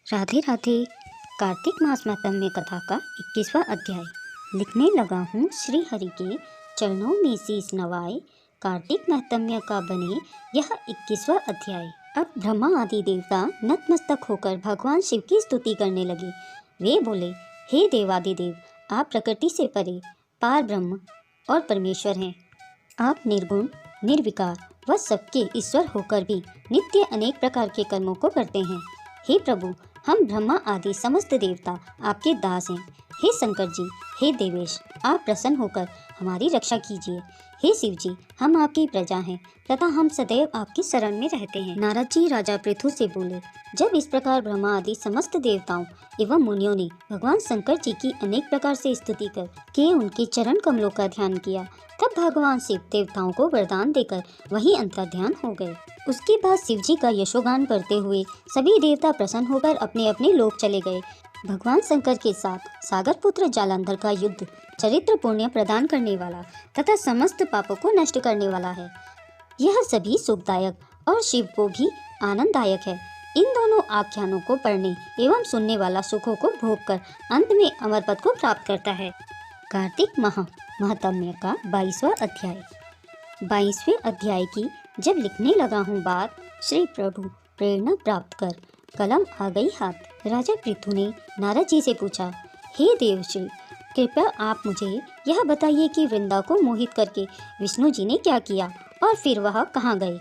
राधे राधे। कार्तिक मास महात्म्य कथा का 21वां अध्याय। लिखने लगा हूँ श्री हरि के चरणों में शीश नवाए। कार्तिक महात्म्य का बने यह 21वां अध्याय। अब ब्रह्मा आदि देवता नतमस्तक होकर भगवान शिव की स्तुति करने लगे। वे बोले, हे देवादिदेव, आप प्रकृति से परे पार ब्रह्म और परमेश्वर हैं। आप निर्गुण निर्विकार व सबके ईश्वर होकर भी नित्य अनेक प्रकार के कर्मों को करते हैं। हे प्रभु, हम ब्रह्मा आदि समस्त देवता आपके दास हैं। हे शंकर जी, हे देवेश, आप प्रसन्न होकर हमारी रक्षा कीजिए। हे शिव जी, हम आपकी प्रजा हैं तथा हम सदैव आपकी शरण में रहते हैं। नारद जी राजा पृथु से बोले, जब इस प्रकार ब्रह्मा आदि समस्त देवताओं एवं मुनियों ने भगवान शंकर जी की अनेक प्रकार से स्तुति कर के उनके चरण कमलों का ध्यान किया, तब भगवान शिव देवताओं को वरदान देकर वहीं अंतर्ध्यान हो गए। उसके बाद शिव जी का यशोगान करते हुए सभी देवता प्रसन्न होकर अपने अपने लोक चले गए। भगवान शंकर के साथ सागर पुत्र जालंधर का युद्ध चरित्र पुण्य प्रदान करने वाला तथा समस्त पापों को नष्ट करने वाला है। यह सभी सुखदायक और शिव को भी आनंददायक है। इन दोनों आख्यानों को पढ़ने एवं सुनने वाला सुखों को भोग कर अंत में अमर पद को प्राप्त करता है। कार्तिक महात्म्य का 22वां अध्याय। 22वें अध्याय की जब लिखने लगा हूँ बात, श्री प्रभु प्रेरणा प्राप्त कर कलम आ गई हाथ। राजा पृथु ने नारद जी से पूछा, हे देवश्री, कृपया आप मुझे यह बताइए कि वृंदा को मोहित करके विष्णु जी ने क्या किया और फिर वह कहाँ गए।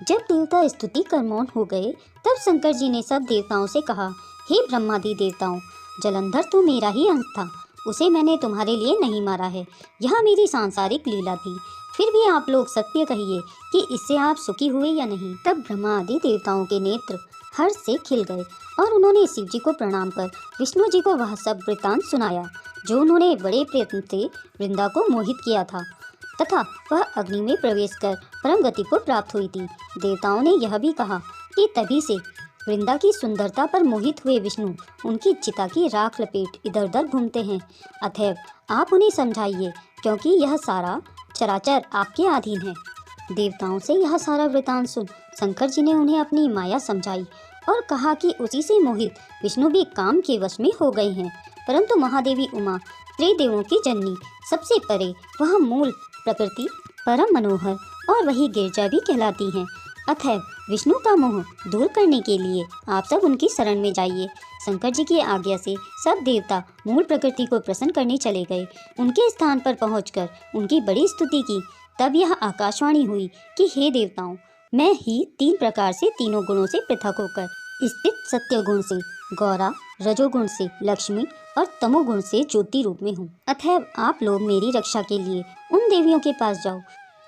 जब देवता स्तुति कर मौन हो गए, तब शंकर जी ने सब देवताओं से कहा, हे ब्रह्मादि देवताओं, जलंधर तो मेरा ही अंश था, उसे मैंने तुम्हारे लिए नहीं मारा है। यह मेरी सांसारिक लीला थी। फिर भी आप लोग सत्य कहिए कि इससे आप सुखी हुए या नहीं। तब ब्रह्मा आदि देवताओं के नेत्र हर्ष से खिल गए और उन्होंने शिव जी को प्रणाम कर विष्णु जी को वह सब वृत्तांत सुनाया जो उन्होंने बड़े प्रयत्न से वृंदा को मोहित किया था तथा वह अग्नि में प्रवेश कर परम गति को प्राप्त हुई थी। देवताओं ने यह भी कहा कि तभी से वृंदा की सुंदरता पर मोहित हुए विष्णु उनकी चिता की राख लपेट इधर उधर घूमते हैं। अतएव आप उन्हें समझाइए, क्योंकि यह सारा चराचर आपके अधीन है। देवताओं से यह सारा वृतांत सुन शंकर जी ने उन्हें अपनी माया समझाई और कहा कि उसी से मोहित विष्णु भी काम के वश में हो गए हैं। परंतु महादेवी उमा त्रिदेवों की जननी सबसे परे वह मूल प्रकृति परम मनोहर और वही गिरजा भी कहलाती हैं। अतः विष्णु का मोह दूर करने के लिए आप सब उनकी शरण में जाइए। शंकर जी की आज्ञा से सब देवता मूल प्रकृति को प्रसन्न करने चले गए। उनके स्थान पर पहुंचकर उनकी बड़ी स्तुति की। तब यह आकाशवाणी हुई कि हे देवताओं, मैं ही 3 प्रकार से तीनों गुणों से पृथक होकर स्थित सत्य गुण से गौरा, रजोगुण से लक्ष्मी और तमोगुण से ज्योति रूप में हूँ। अतः आप लोग मेरी रक्षा के लिए उन देवियों के पास जाओ,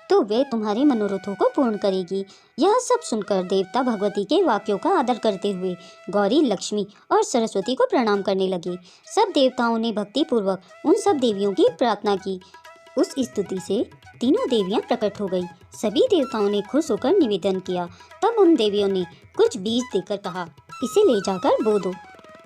तो वे तुम्हारे मनोरथों को पूर्ण करेगी। यह सब सुनकर देवता भगवती के वाक्यों का आदर करते हुए गौरी, लक्ष्मी और सरस्वती को प्रणाम करने लगे। सब देवताओं ने भक्ति पूर्वक उन सब देवियों की प्रार्थना की। उस स्तुति से तीनों देवियां प्रकट हो गई। सभी देवताओं ने खुश होकर निवेदन किया। तब उन देवियों ने कुछ बीज देकर कहा, इसे ले जाकर बो दो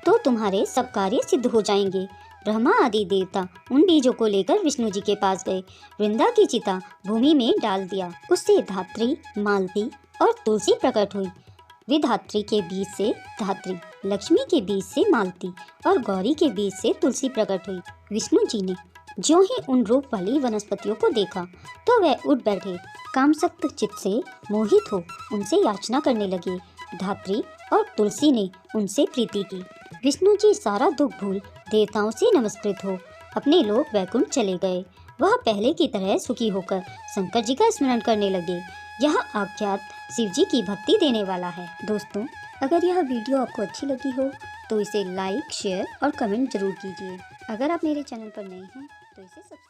तो तुम्हारे सब कार्य सिद्ध हो जाएंगे। ब्रह्मा आदि देवता उन बीजों को लेकर विष्णु जी के पास गए। वृंदा की चिता भूमि में डाल दिया। उससे धात्री, मालती और तुलसी प्रकट हुई। विधात्री के बीज से धात्री, लक्ष्मी के बीज से मालती और गौरी के बीज से तुलसी प्रकट हुई। विष्णु जी ने ज्यों ही उन रूप वाली वनस्पतियों को देखा तो वह उठ बैठे। कामसक्त चित्त से मोहित हो उनसे याचना करने लगे। धात्री और तुलसी ने उनसे प्रीति की। विष्णु जी सारा दुख भूल देवताओं से नमस्कृत हो अपने लोक वैकुंठ चले गए। वह पहले की तरह सुखी होकर शंकर जी का स्मरण करने लगे। यह आख्यात शिव जी की भक्ति देने वाला है। दोस्तों, अगर यह वीडियो आपको अच्छी लगी हो तो इसे लाइक, शेयर और कमेंट जरूर कीजिए। अगर आप मेरे चैनल पर नए हैं तो इसे सब्सक्राइब